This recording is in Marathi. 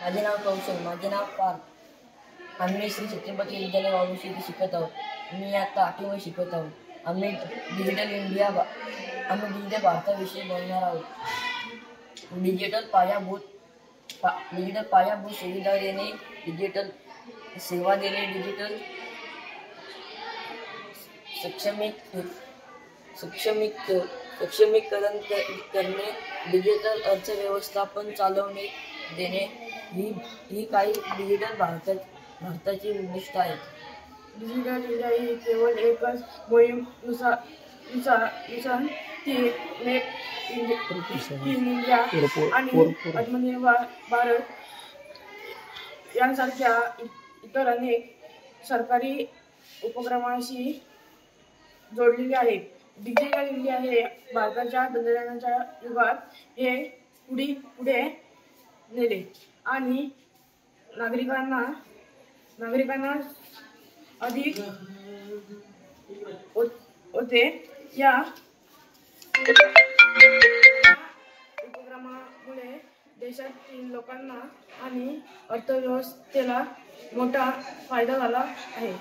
माझे नाव कौशल, माझे नाव पार्थ. आम्ही श्री छत्रपती विद्यालय वाळूशी इथे शिकत आहोत. मी आता 8वी शिकत आहोत. आम्ही डिजिटल भारताविषयी बोलणार आहोत. डिजिटल पायाभूत सुविधा देणे, डिजिटल सेवा देणे, डिजिटल सक्षमीकरण करणे, डिजिटल अर्थव्यवस्थापन चालवणे देणे ही काही डिजिटल भारताची उद्दिष्ट आहेत. डिजिटल इंडिया ही केवळ एकच मोहीम नसून ती मेक इन इंडिया आणि आत्मनिर्भर भारत यांसारख्या इतर अनेक सरकारी उपक्रमांशी जोडलेली आहे. डिजिटल इंडिया हे भारताच्या तंत्रज्ञानाच्या युगात हे पुढे नेले आणि नागरिकांना अधिक होते. या उपक्रमामुळे देशातील लोकांना आणि अर्थव्यवस्थेला मोठा फायदा झाला आहे.